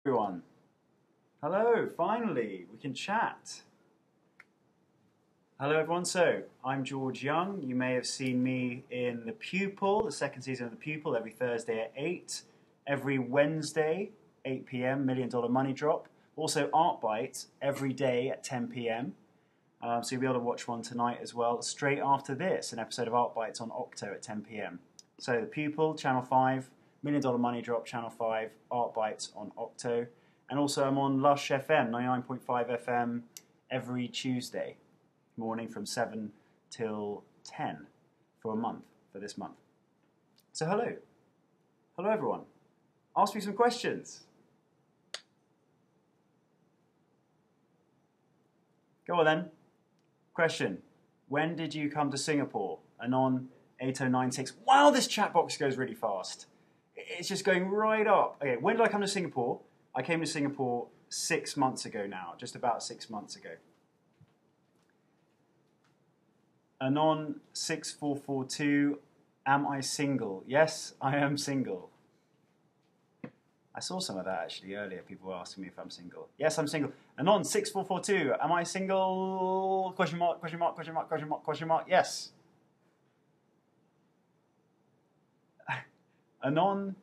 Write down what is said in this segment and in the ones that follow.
Everyone. Hello, finally, we can chat. Hello everyone, so I'm George Young. You may have seen me in The Pupil, the second season of The Pupil, every Thursday at 8. Every Wednesday, 8 p.m, $1 Million Money Drop. Also Art Bite, every day at 10 p.m. So you'll be able to watch one tonight as well. Straight after this, an episode of Art Bites on Octo at 10 p.m. So The Pupil, Channel 5, $1 Million Money Drop, Channel 5, Art Bites on Octo. And also I'm on Lush FM, 99.5 FM, every Tuesday morning from 7 till 10 for a month, for this month. So hello. Hello everyone. Ask me some questions. Go on then. Question. When did you come to Singapore? Anon 8096. Wow, this chat box goes really fast. It's just going right up. Okay, when did I come to Singapore? I came to Singapore 6 months ago now, just about 6 months ago. Anon 6442, am I single? Yes, I am single. I saw some of that actually earlier, people were asking me if I'm single. Yes, I'm single. Anon 6442, am I single? Question mark, question mark, question mark, question mark, question mark, yes. Anon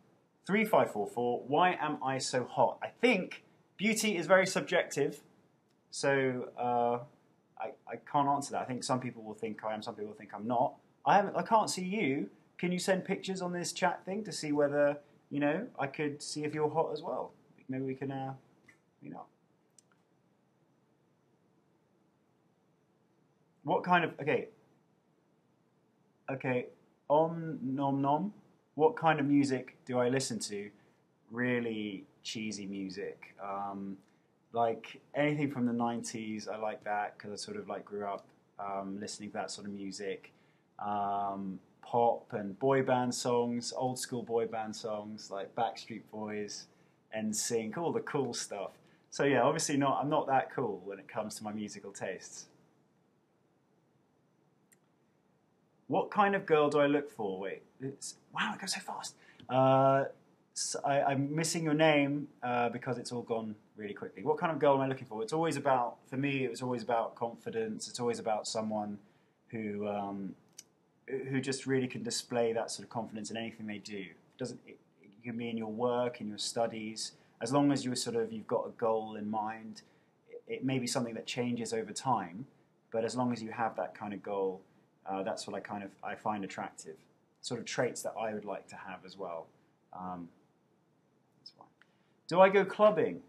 3544, why am I so hot? I think beauty is very subjective, so I can't answer that. I think some people will think I am, some people will think I'm not. I can't see you. Can you send pictures on this chat thing to see whether, you know, I could see if you're hot as well? Maybe we can, you know. What kind of, okay, nom nom. What kind of music do I listen to? Really cheesy music. Like anything from the 90s, I like that because I sort of like grew up listening to that sort of music. Pop and boy band songs, old school boy band songs like Backstreet Boys, NSYNC, all the cool stuff. So yeah, obviously I'm not that cool when it comes to my musical tastes. What kind of girl do I look for? Wait, wow, it goes so fast. I'm missing your name because it's all gone really quickly. What kind of girl am I looking for? It's always about, for me, it was always about confidence. It's always about someone who just really can display that sort of confidence in anything they do. It can be in your work, in your studies. As long as you've got a goal in mind, it may be something that changes over time, but as long as you have that kind of goal, that's what I find attractive. Sort of traits that I would like to have as well. That's fine. Do I go clubbing?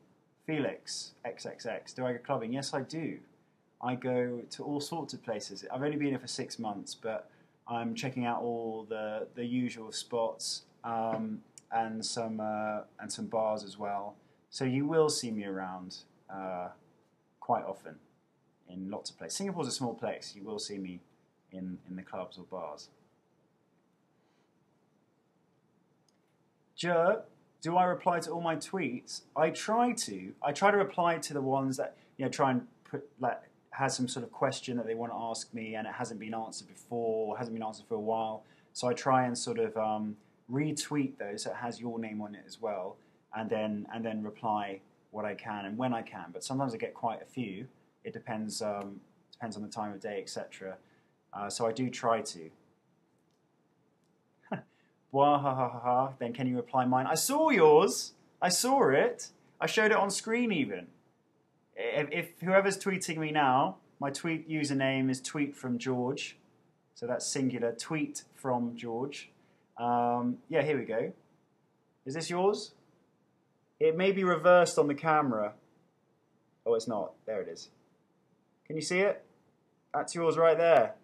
Felix, XXX. Do I go clubbing? Yes, I do. I go to all sorts of places. I've only been here for 6 months, but I'm checking out all the usual spots and some bars as well. So you will see me around quite often in lots of places. Singapore's a small place. You will see me in the clubs or bars. Do I reply to all my tweets? I try to. I try to reply to the ones that, you know, try and put, like, has some sort of question that they want to ask me and it hasn't been answered before, or hasn't been answered for a while. So I try and sort of retweet those so it has your name on it as well, and then reply what I can and when I can. But sometimes I get quite a few. It depends on the time of day, etc. So I do try to. Wah ha ha ha ha. Then can you reply mine? I saw yours. I saw it. I showed it on screen even. If whoever's tweeting me now, my tweet username is tweet from George. So that's singular. Tweet from George. Yeah, here we go. Is this yours? It may be reversed on the camera. Oh, it's not. There it is. Can you see it? That's yours right there.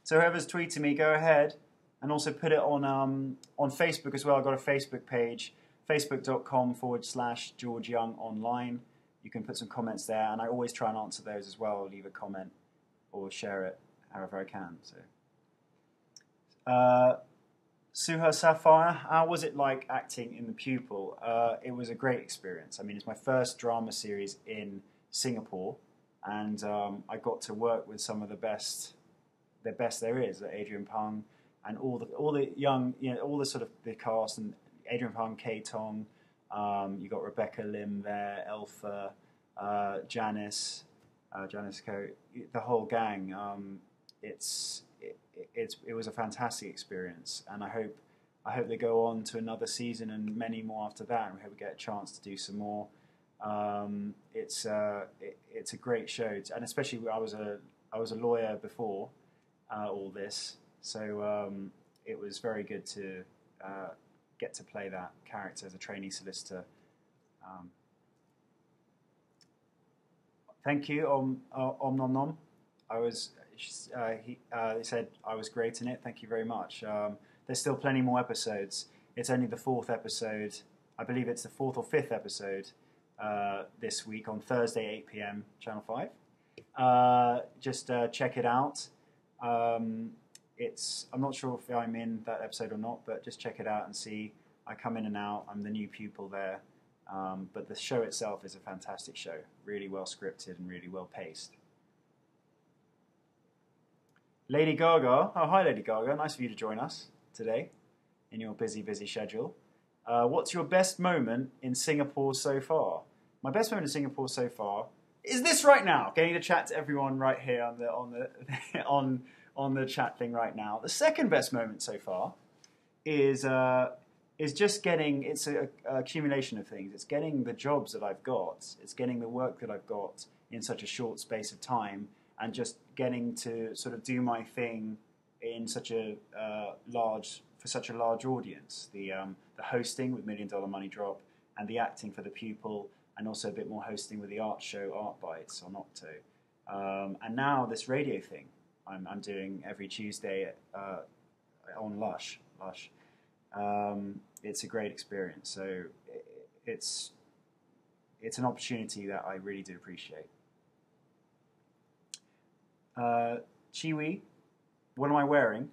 So whoever's tweeting me, go ahead and also put it on Facebook as well. I've got a Facebook page, facebook.com/George Young Online. You can put some comments there, and I always try and answer those as well. Leave a comment or share it however I can. So, Suha Sapphire, how was it like acting in The Pupil? It was a great experience. I mean, it's my first drama series in Singapore, and I got to work with some of the best there is, Adrian Pang, and all the young, you know, all the sort of the cast, and Adrian Pang, Kay Tong, You got Rebecca Lim there, Elfa, Janice, Janice Co, the whole gang. It was a fantastic experience, and I hope they go on to another season and many more after that, and we hope we get a chance to do some more. It's a great show, and especially I was a lawyer before all this, so it was very good to get to play that character as a trainee solicitor. Thank you, Om Nom Nom. He said I was great in it. Thank you very much. There's still plenty more episodes. It's only the 4th episode. I believe it's the 4th or 5th episode this week on Thursday, 8 p.m. Channel 5. Just check it out. I'm not sure if I'm in that episode or not, but just check it out and see. I come in and out. I'm the new pupil there. But the show itself is a fantastic show. Really well scripted and really well paced. Lady Gaga. Oh, hi, Lady Gaga. Nice of you to join us today in your busy schedule. What's your best moment in Singapore so far? My best moment in Singapore so far is this right now. Getting to chat to everyone right here on the chat thing right now. The second best moment so far is just getting. It's a accumulation of things. It's getting the jobs that I've got. It's getting the work that I've got in such a short space of time, and just getting to sort of do my thing in such a large audience. The hosting with $1 Million Money Drop, and the acting for the pupil, and also a bit more hosting with the art show Art Bites on Octo, and now this radio thing I'm doing every Tuesday on Lush. It's a great experience. So it's an opportunity that I really do appreciate. Chiwi, what am I wearing?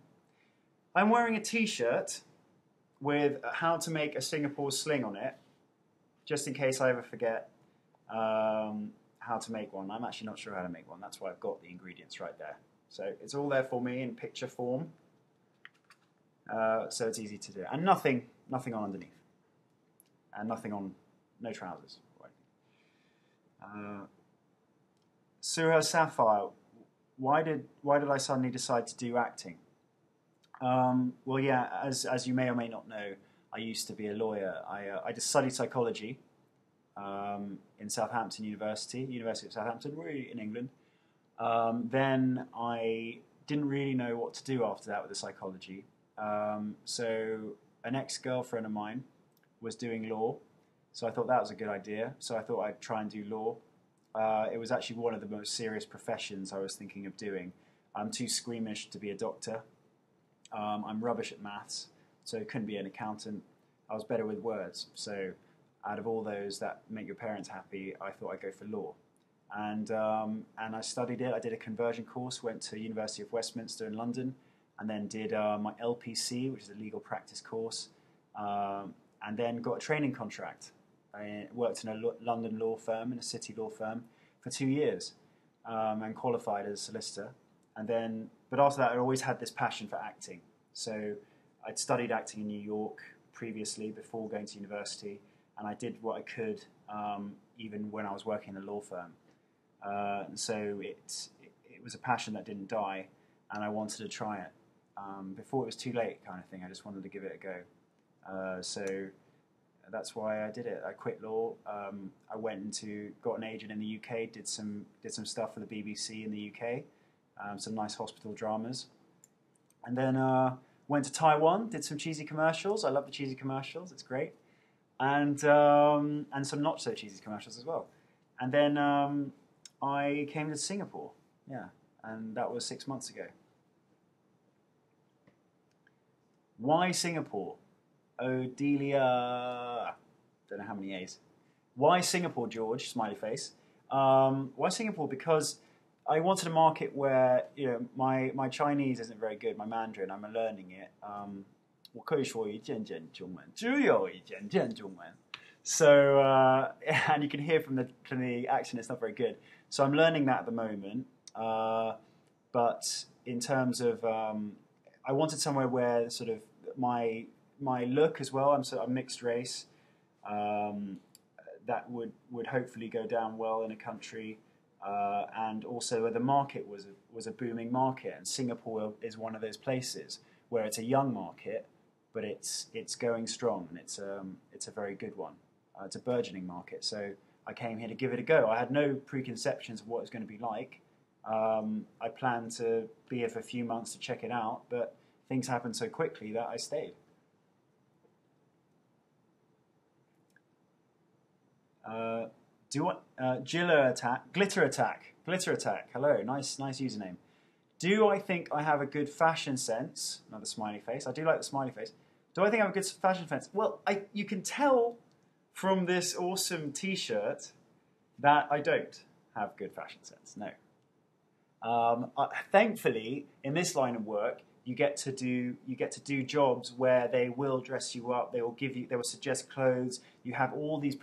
I'm wearing a t-shirt with how to make a Singapore sling on it, just in case I ever forget how to make one. I'm actually not sure how to make one. That's why I've got the ingredients right there. So it's all there for me in picture form. So it's easy to do. And nothing on underneath. And no trousers. Suha Sapphire, why did I suddenly decide to do acting? Well, yeah, as you may or may not know, I used to be a lawyer. I just studied psychology in Southampton University of Southampton, really in England. Then I didn't really know what to do after that with the psychology. So an ex-girlfriend of mine was doing law, so I thought that was a good idea. So I thought I'd try and do law. It was actually one of the most serious professions I was thinking of doing. I'm too squeamish to be a doctor. I'm rubbish at maths, so couldn't be an accountant. I was better with words. So out of all those that make your parents happy, I thought I'd go for law. And I studied it. I did a conversion course, went to University of Westminster in London, and then did my LPC, which is a legal practice course, and then got a training contract. I worked in a London law firm, in a city law firm, for 2 years, and qualified as a solicitor. But after that, I always had this passion for acting. So I'd studied acting in New York previously, before going to university, and I did what I could, even when I was working in a law firm. So it was a passion that didn't die, and I wanted to try it before it was too late, kind of thing. I just wanted to give it a go. So that's why I did it. I quit law. I went got an agent in the UK, did some stuff for the BBC in the UK, some nice hospital dramas, and then went to Taiwan, did some cheesy commercials. I love the cheesy commercials. It's great, and some not so cheesy commercials as well. And then I came to Singapore, yeah, and that was 6 months ago. Why Singapore? Odelia, don't know how many A's. Why Singapore, George? Smiley face. Why Singapore? Because I wanted a market where, my Chinese isn't very good. My Mandarin, I'm learning it. 我可以说一点点中文，只有一点点中文. So, and you can hear from the accent, it's not very good. So I'm learning that at the moment. But in terms of, I wanted somewhere where sort of my look as well. I'm mixed race. that would hopefully go down well in a country, and also where the market was a booming market, and Singapore is one of those places where it's a young market, but it's going strong, and it's a very good one. It's a burgeoning market, so I came here to give it a go. I had no preconceptions of what it was going to be like. I planned to be here for a few months to check it out, but things happened so quickly that I stayed. Glitter Attack. Hello, nice username. Do I think I have a good fashion sense? Another smiley face. I do like the smiley face. Do I think I have a good fashion sense? Well, you can tell from this awesome T-shirt that I don't have good fashion sense. No. Thankfully, in this line of work, you get to do jobs where they will dress you up. They will suggest clothes. You have all these.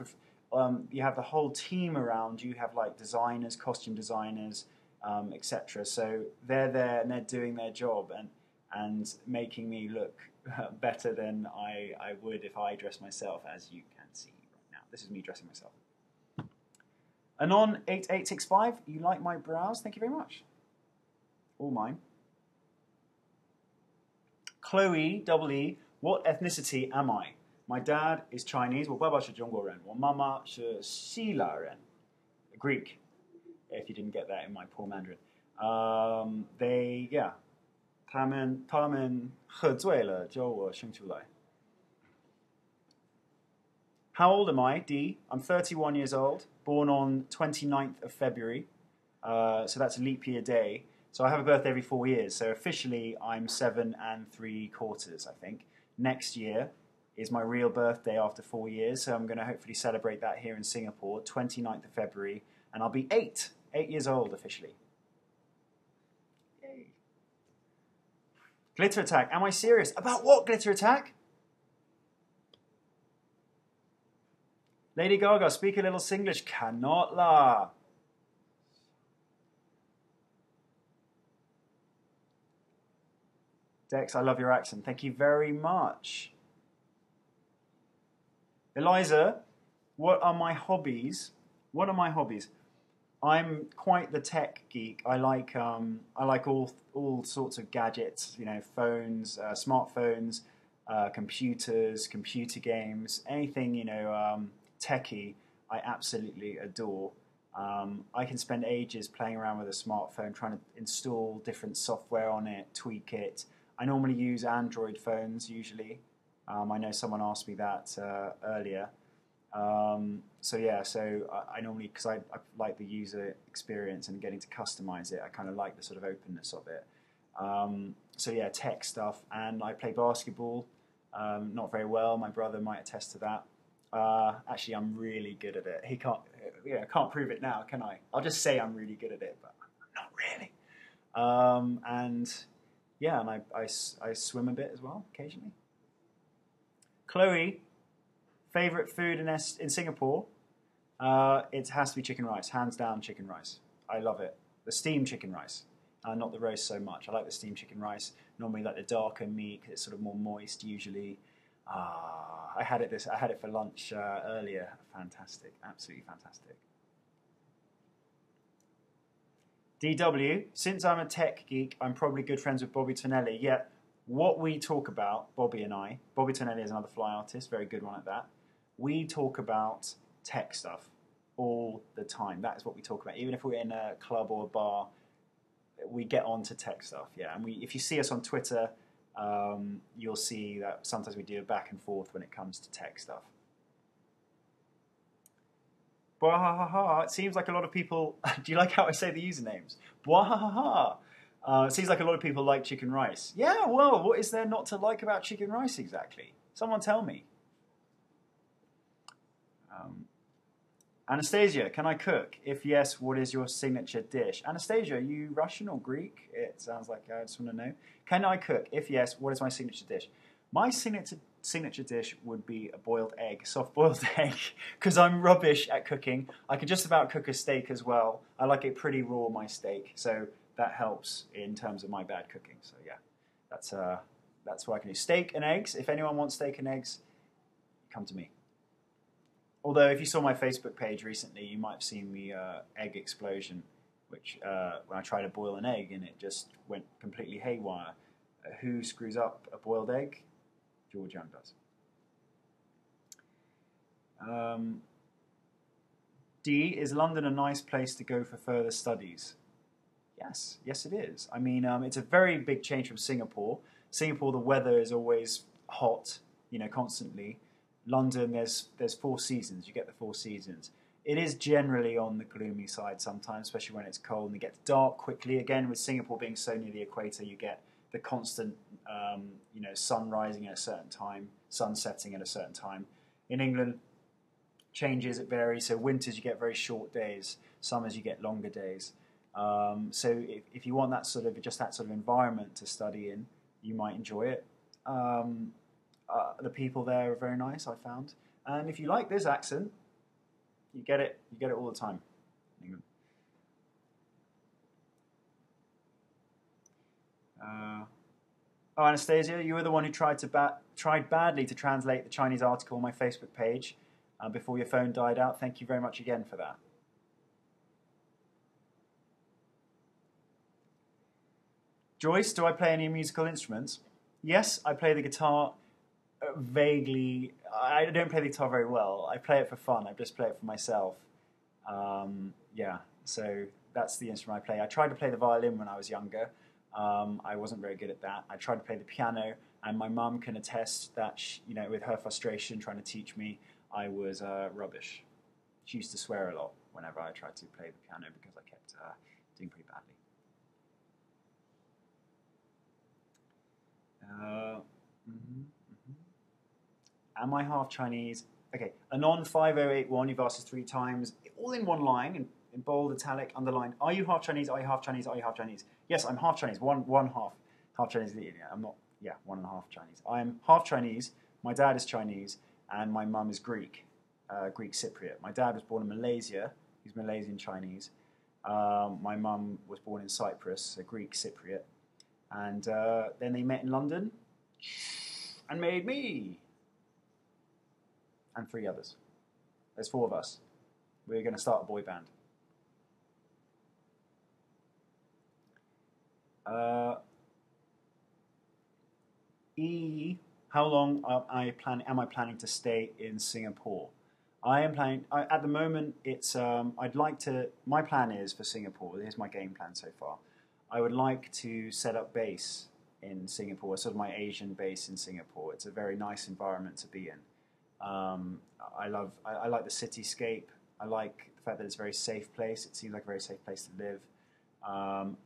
You have the whole team around you. You have like designers, costume designers, etc. So they're there and they're doing their job and making me look better than I would if I dressed myself, as you can see right now. This is me dressing myself. Anon8865, you like my brows? Thank you very much. All mine. Chloe, E, what ethnicity am I? My dad is Chinese. 我爸爸是中国人。我妈妈是希腊人。Greek, if you didn't get that in my poor Mandarin. 他们喝醉了，叫我生出来。How old am I? D. I'm 31 years old, born on 29th of February. So that's a leap year day. So I have a birthday every 4 years. So officially, I'm 7 3/4, I think. Next year is my real birthday after 4 years. So I'm going to hopefully celebrate that here in Singapore, 29th of February. And I'll be 8 years old officially. Yay. Glitter Attack. Am I serious? About what, Glitter Attack? Lady Gaga, speak a little Singlish. Cannot la. Dex, I love your accent. Thank you very much. Eliza, what are my hobbies? What are my hobbies? I'm quite the tech geek. I like all sorts of gadgets. You know, phones, smartphones, computers, computer games, anything techie. I absolutely adore. I can spend ages playing around with a smartphone, trying to install different software on it, tweak it. I normally use Android phones usually. I know someone asked me that earlier. So I normally, because I like the user experience and getting to customize it, I kind of like the sort of openness of it. Tech stuff. And I play basketball, not very well. My brother might attest to that. Actually, I'm really good at it. He can't, I can't prove it now, can I? I'll just say I'm really good at it, but I'm not really. And I swim a bit as well, occasionally. Chloe, favorite food in Singapore? It has to be chicken rice, hands down chicken rice. I love it. The steamed chicken rice, not the roast so much. I like the steamed chicken rice. Normally like the darker meat, it's sort of more moist usually. I had it for lunch earlier. Fantastic, absolutely fantastic. DW, since I'm a tech geek, I'm probably good friends with Bobby Tonelli. Yet, what we talk about, Bobby and I, Bobby Tonelli is another fly artist, very good one at that. We talk about tech stuff all the time. That is what we talk about. Even if we're in a club or a bar, we get on to tech stuff. Yeah, and if you see us on Twitter, you'll see that sometimes we do a back and forth when it comes to tech stuff. Bwahahaha. It seems like a lot of people. Do you like how I say the usernames? Bwahahaha. It seems like a lot of people like chicken rice. Yeah, well, what is there not to like about chicken rice exactly? Someone tell me. Anastasia, can I cook? If yes, what is your signature dish? Anastasia, are you Russian or Greek? It sounds like I just want to know. Can I cook? If yes, what is my signature dish? My signature dish would be a boiled egg, soft-boiled egg, because I'm rubbish at cooking. I can just about cook a steak as well. I like it pretty raw, my steak, so that helps in terms of my bad cooking. So yeah, that's what I can do. Steak and eggs. If anyone wants steak and eggs, come to me. Although if you saw my Facebook page recently, you might have seen the egg explosion, which when I tried to boil an egg and it just went completely haywire. Who screws up a boiled egg? George Young does. D, is London a nice place to go for further studies? Yes, yes it is. I mean, it's a very big change from Singapore. Singapore, the weather is always hot, you know, constantly. London, there's 4 seasons. You get the 4 seasons. It is generally on the gloomy side sometimes, especially when it's cold and it gets dark quickly. Again, with Singapore being so near the equator, you get the constant, you know, sun rising at a certain time, sun setting at a certain time. In England, changes, it varies. So winters you get very short days, summers you get longer days. So if you want that sort of just that sort of environment to study in, you might enjoy it. The people there are very nice, I found. And if you like this accent, you get it all the time. Oh, Anastasia, you were the one who tried badly to translate the Chinese article on my Facebook page before your phone died out. Thank you very much again for that. Joyce, do I play any musical instruments? Yes, I play the guitar vaguely. I don't play the guitar very well. I play it for fun. I just play it for myself. Yeah, so that's the instrument I play. I tried to play the violin when I was younger. I wasn't very good at that. I tried to play the piano, and my mum can attest that, you know, with her frustration trying to teach me, I was rubbish. She used to swear a lot whenever I tried to play the piano because I kept doing pretty badly. Am I half Chinese? Okay, Anon 5081, you've asked us 3 times, all in one line, in bold, italic, underlined. Are you half Chinese? Are you half Chinese? Are you half Chinese? Yes, I'm half Chinese. One half. Half Chinese. Yeah, I'm not. Yeah, 1.5 Chinese. I am half Chinese. My dad is Chinese, and my mum is Greek, Greek Cypriot. My dad was born in Malaysia. He's Malaysian Chinese. My mum was born in Cyprus, a Greek Cypriot, and then they met in London and made me and 3 others. There's 4 of us. We're going to start a boy band. E, how long am I planning to stay in Singapore? I am planning, at the moment, it's, I'd like to, my plan is for Singapore, here's my game plan so far. I would like to set up base in Singapore, sort of my Asian base in Singapore. It's a very nice environment to be in. I like the cityscape. I like the fact that it's a very safe place. It seems like a very safe place to live.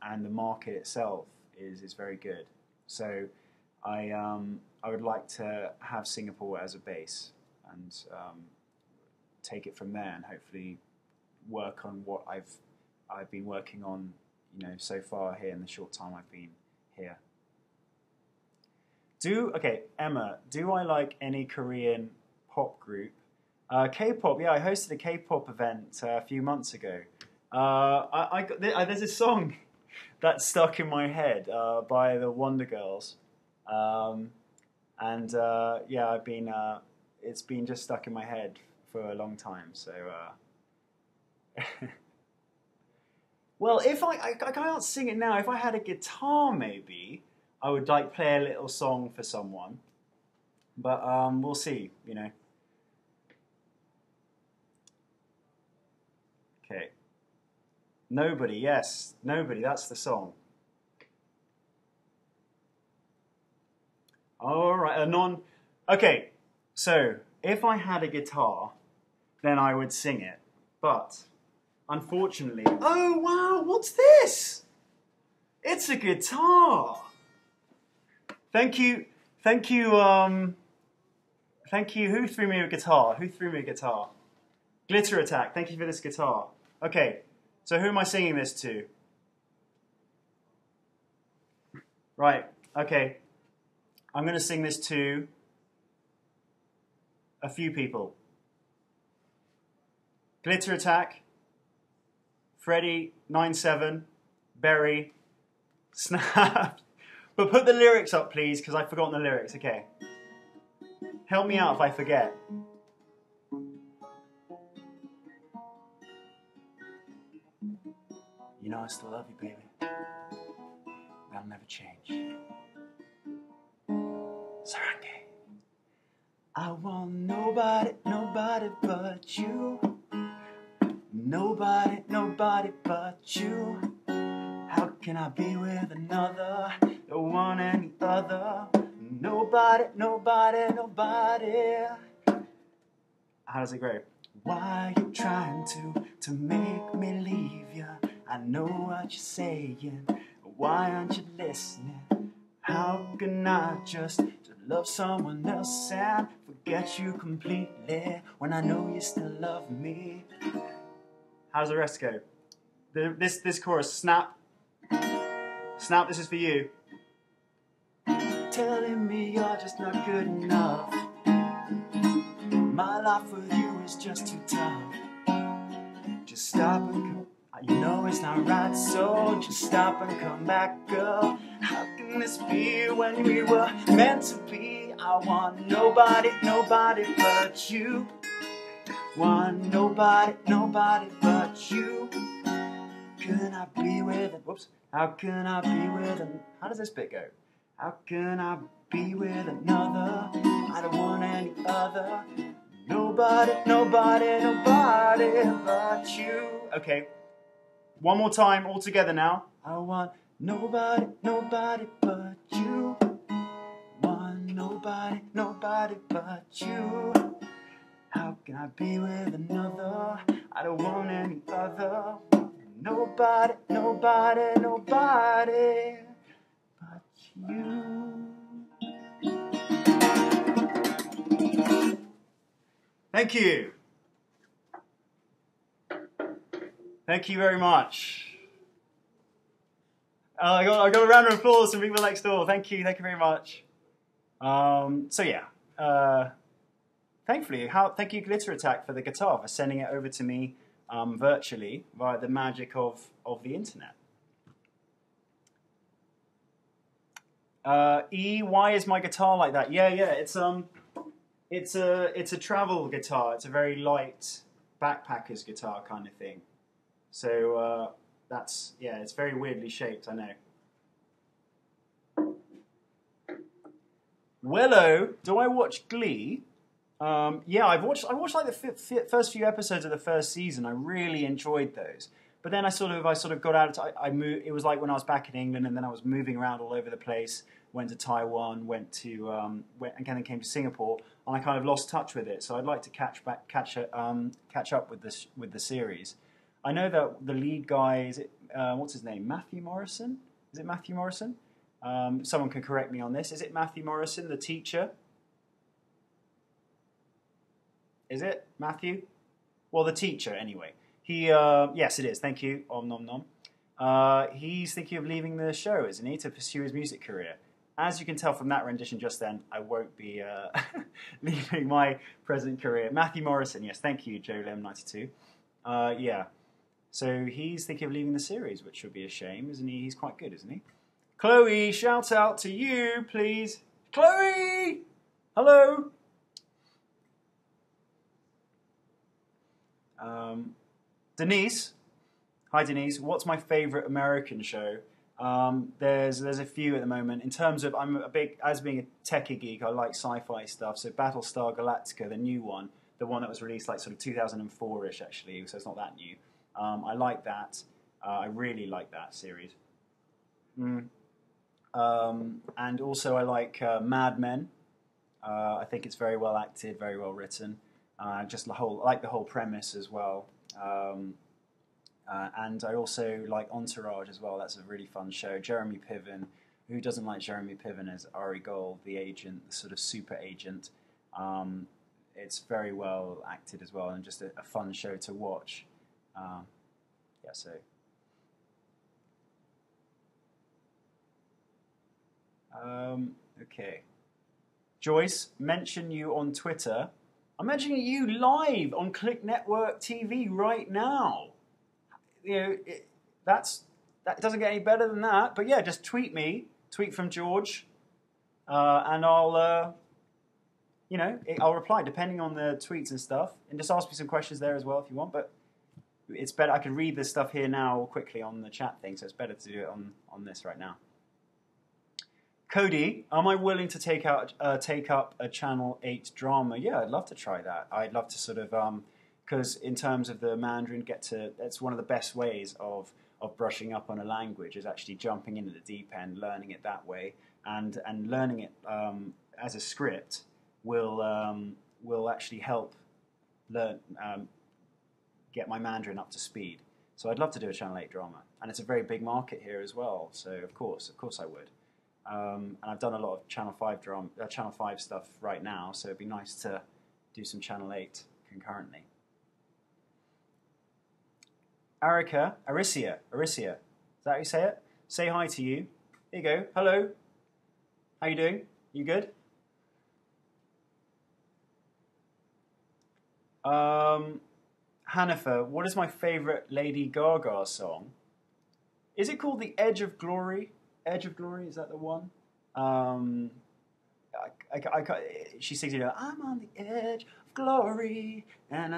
And the market itself is very good. So I would like to have Singapore as a base and take it from there and hopefully work on what I've been working on, you know, so far here in the short time I've been here. Okay, Emma, do I like any Korean pop group? K-pop, yeah, I hosted a K-pop event a few months ago. There's a song that's stuck in my head by the Wonder Girls, yeah, it's been just stuck in my head for a long time. So, well, if I can't sing it now. If I had a guitar, maybe I would like play a little song for someone. But we'll see, you know. Okay. Nobody, yes. Nobody, that's the song. Alright, okay, so if I had a guitar, then I would sing it. But, unfortunately... Oh, wow, what's this? It's a guitar! Thank you, who threw me a guitar? Who threw me a guitar? Glitter Attack, thank you for this guitar. Okay, so who am I singing this to? Right, okay. I'm going to sing this to a few people. Glitter Attack, Freddy 97, Berry, Snap. But put the lyrics up, please, because I've forgotten the lyrics. Okay. Help me out if I forget. know I still love you, baby. That'll never change. Sarangi. I want nobody, nobody but you. Nobody, nobody but you. How can I be with another? Don't want any other. Nobody, nobody, nobody. How does it go? Why you trying to make me leave you? I know what you're saying. Why aren't you listening? How can I just love someone else and forget you completely when I know you still love me? How's the rest go? This chorus, snap. Snap, this is for you. Telling me you're just not good enough. My life with you is just too tough. Just stop and come. You know it's not right, so just stop and come back, girl. How can this be when we were meant to be? I want nobody, nobody but you. Want nobody, nobody but you. Can I be with it? Whoops. How can I be with an? How does this bit go? How can I be with another? I don't want any other. Nobody, nobody, nobody but you. Okay. One more time, all together now. I want nobody, nobody but you. Want nobody, nobody but you. How can I be with another? I don't want any other. Nobody, nobody, nobody but you. Thank you. Thank you very much. I got a round of applause from people next door. Thank you very much. So yeah, thankfully, thank you Glitter Attack for the guitar, for sending it over to me virtually via the magic of the internet. Why is my guitar like that? Yeah, it's a travel guitar. It's a very light backpacker's guitar kind of thing. So it's very weirdly shaped, I know. Willow, do I watch Glee? Yeah, I watched like the first few episodes of the first season. I really enjoyed those. But then I sort of got out of I moved. It was like when I was back in England, and then I was moving around all over the place. Went to Taiwan, and then came to Singapore, and I kind of lost touch with it. So I'd like to catch up with the series. I know that the lead guy is what's his name? Matthew Morrison? Is it Matthew Morrison? Someone can correct me on this. Is it Matthew Morrison, the teacher? Is it Matthew? Well, the teacher anyway. He yes, it is. Thank you. Om nom nom. He's thinking of leaving the show, isn't he, to pursue his music career? As you can tell from that rendition just then, I won't be leaving my present career. Matthew Morrison, yes, thank you, JoeLem92. Yeah, so he's thinking of leaving the series, which would be a shame, isn't he? He's quite good, isn't he? Chloe, shout out to you, please. Chloe! Hello! Denise. Hi, Denise. What's my favourite American show? There's a few at the moment. In terms of, as being a techie geek, I like sci-fi stuff. So Battlestar Galactica, the new one, the one that was released like sort of 2004-ish actually, so it's not that new. I like that. I really like that series. And also I like Mad Men. I think it's very well acted, very well written. I like the whole premise as well. And I also like Entourage as well. That's a really fun show. Jeremy Piven. Who doesn't like Jeremy Piven as Ari Gold, the agent, the sort of super agent? It's very well acted as well, and just a fun show to watch. Yeah, so. Okay. Joyce, mention you on Twitter. I'm mentioning you live on Clicknetwork TV right now. You know, that doesn't get any better than that. But yeah, just tweet me, tweet from George, and I'll, I'll reply depending on the tweets and stuff, and just ask me some questions there as well if you want. But it's better. I can read this stuff here now quickly on the chat thing, so it's better to do it on this right now. Cody, am I willing to take up a Channel 8 drama? Yeah, I'd love to try that. I'd love to sort of, because in terms of the Mandarin, that's one of the best ways of brushing up on a language is actually jumping into the deep end, learning it that way, and learning it as a script will actually help get my Mandarin up to speed. So I'd love to do a Channel 8 drama, and it's a very big market here as well. So of course I would. And I've done a lot of Channel 5 stuff right now, so it'd be nice to do some Channel 8 concurrently. Arisia, is that how you say it? Say hi to you. There you go. Hello. How you doing? You good? Hanifa, what is my favourite Lady Gaga song? Is it called The Edge of Glory? Edge of Glory, is that the one? She sings, I'm on the edge of glory, and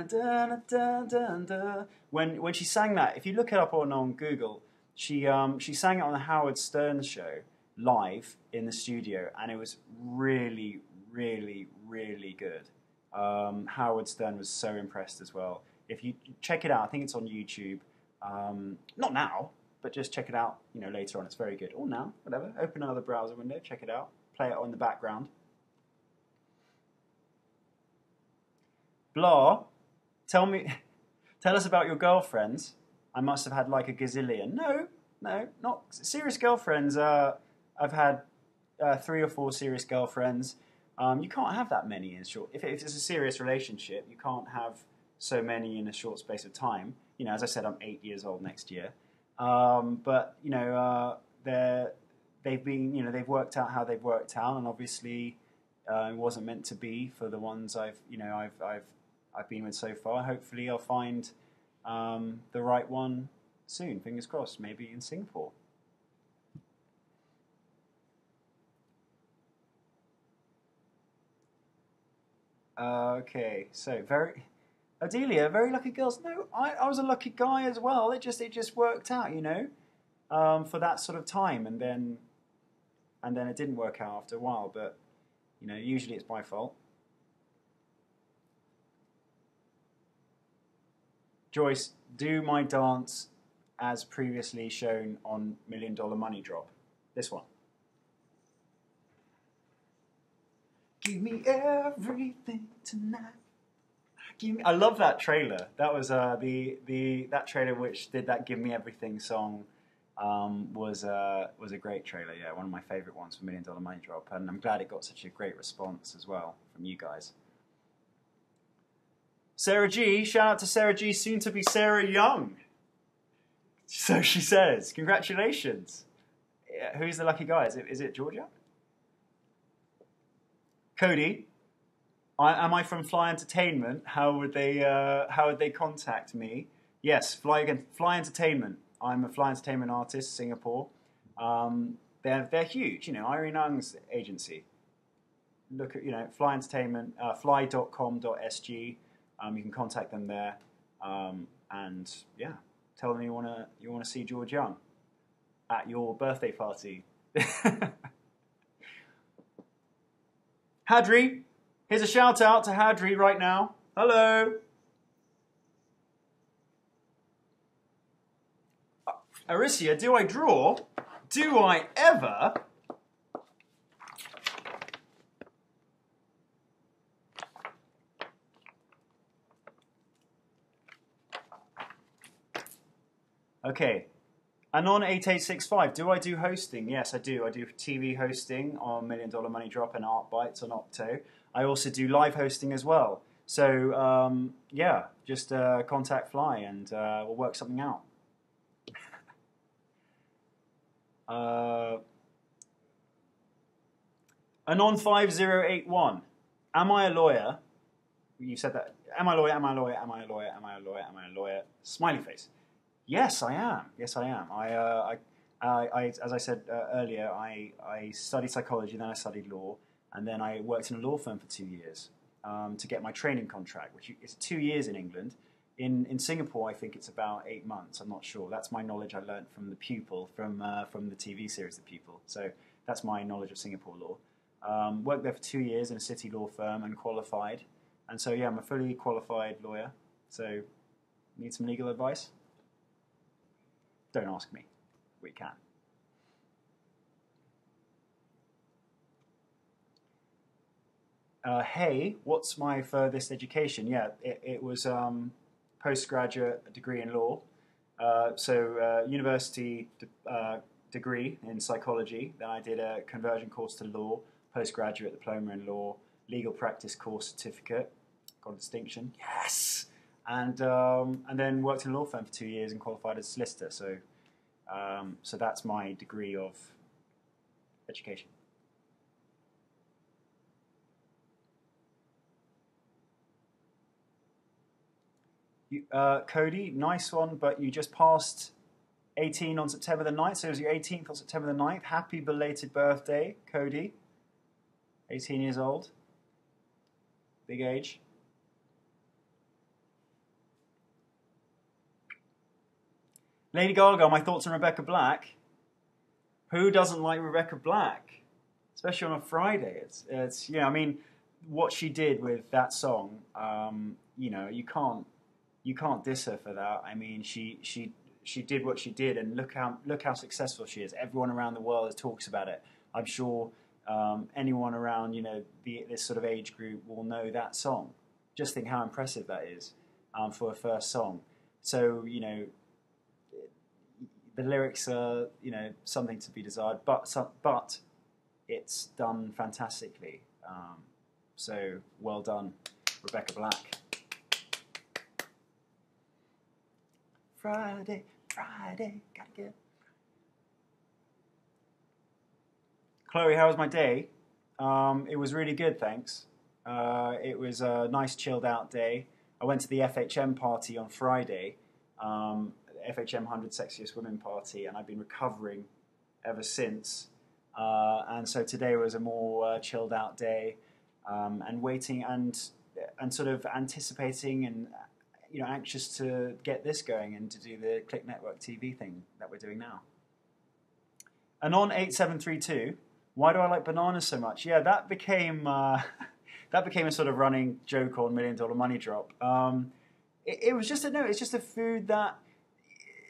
when she sang that, if you look it up on Google, she sang it on the Howard Stern show live in the studio, and it was really, really, really good. Howard Stern was so impressed as well. If you check it out, I think it's on YouTube. Not now, but just check it out, later on. It's very good. Or now, whatever. Open another browser window, check it out. Play it on the background. Blah, tell us about your girlfriends. I must have had like a gazillion. No, not serious girlfriends. I've had 3 or 4 serious girlfriends. You can't have that many in short. If it's a serious relationship, you can't have so many in a short space of time. As I said, I'm 8 years old next year. But they've worked out how they've worked out, and obviously it wasn't meant to be for the ones I've been with so far. Hopefully, I'll find the right one soon. Fingers crossed. Maybe in Singapore. Okay, so Adelia, very lucky girls. No, I was a lucky guy as well. It just worked out, for that sort of time, and then it didn't work out after a while. But usually it's my fault. Joyce, do my dance as previously shown on $1 Million Money Drop. This one. Give me everything tonight. I love that trailer. That was that trailer which did that "Give Me Everything" song. Was a great trailer. Yeah, one of my favourite ones for $1 Million Money Drop, and I'm glad it got such a great response as well from you guys. Sarah G, shout out to Sarah G, soon to be Sarah Young. So she says, congratulations. Yeah, who's the lucky guy? Is it Georgia? Cody, am I from Fly Entertainment? How would they contact me? Yes, Fly Entertainment. I'm a Fly Entertainment artist, Singapore. They're huge. Irene Ng's agency. Look at Fly Entertainment, fly.com.sg. You can contact them there, and yeah, tell them you wanna see George Young at your birthday party. Hadri, here's a shout out to Hadri right now. Hello. Arisia, do I draw? Do I ever? Okay. Anon8865, do I do hosting? Yes, I do. I do TV hosting on $1 Million Money Drop and Art Bites on Octo. I also do live hosting as well. So, yeah, just contact Fly and we'll work something out. Anon5081, am I a lawyer? You said that. Am I a lawyer? Am I a lawyer? Am I a lawyer? Am I a lawyer? Am I a lawyer? Smiley face. Yes, I am. Yes, I am. As I said earlier, I studied psychology, then I studied law, and then I worked in a law firm for 2 years to get my training contract, which is 2 years in England. In Singapore, I think it's about 8 months. I'm not sure. That's my knowledge I learned from The Pupil, from the TV series The Pupil. So that's my knowledge of Singapore law. Worked there for 2 years in a city law firm and qualified. And so, yeah, I'm a fully qualified lawyer. So, need some legal advice? Don't ask me. We can. Hey, what's my furthest education? Yeah, it was postgraduate degree in law. University degree in psychology. Then I did a conversion course to law, postgraduate diploma in law, legal practice course certificate. Got a distinction. Yes! And then worked in a law firm for 2 years and qualified as a solicitor. So that's my degree of education. Cody, nice one, but you just passed 18 on September the 9th, so it was your 18th on September the 9th. Happy belated birthday, Cody. 18 years old. Big age. Lady Gaga, my thoughts on Rebecca Black. Who doesn't like Rebecca Black? Especially on a Friday. It's I mean, what she did with that song, you can't diss her for that. I mean, she did what she did, and look how successful she is. Everyone around the world talks about it. I'm sure anyone around this sort of age group will know that song. Just think how impressive that is for a first song. So the lyrics are something to be desired, but it's done fantastically. So well done, Rebecca Black. Friday, gotta get. Chloe, how was my day? It was really good, thanks. It was a nice chilled out day. I went to the FHM party on Friday, FHM 100 Sexiest Women party, and I've been recovering ever since. And so today was a more chilled out day, and waiting and sort of anticipating and anxious to get this going and to do the Clicknetwork TV thing that we're doing now. Anon 8732, why do I like bananas so much? Yeah, that became a sort of running joke on $1 Million Money Drop. It was just it's just a food that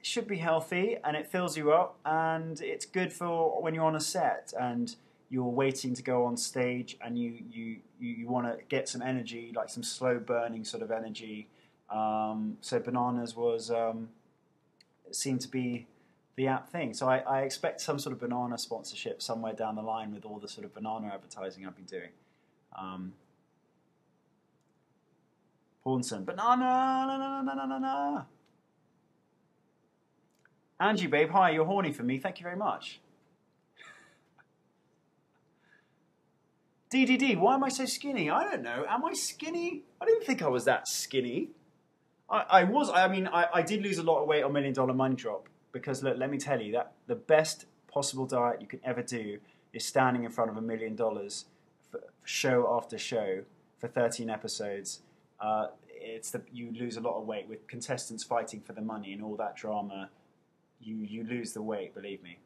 should be healthy and it fills you up and it's good for when you're on a set and you're waiting to go on stage and you want to get some energy, like some slow burning sort of energy. So bananas seemed to be the apt thing. So I expect some sort of banana sponsorship somewhere down the line with all the sort of banana advertising I've been doing. Pawnson, banana. Angie, babe, hi, you're horny for me. Thank you very much. DDD, why am I so skinny? I don't know. Am I skinny? I didn't think I was that skinny. I was. I mean, I did lose a lot of weight on $1 Million Money Drop because, look, let me tell you that the best possible diet you can ever do is standing in front of $1 million for show after show for 13 episodes. You lose a lot of weight with contestants fighting for the money and all that drama. You lose the weight, believe me.